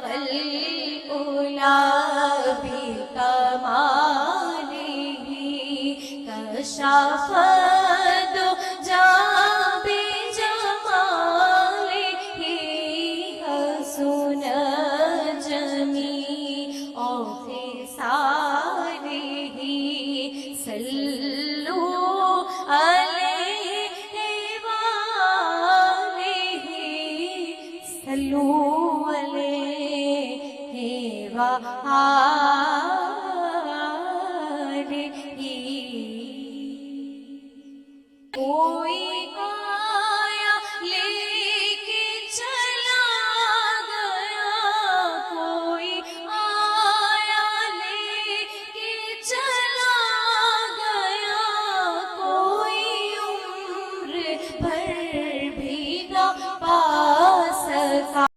والأولى بكماله كشف الدجى بجماله حسن جميع خصاله صلوا عليه وآله صلوا عليه وآله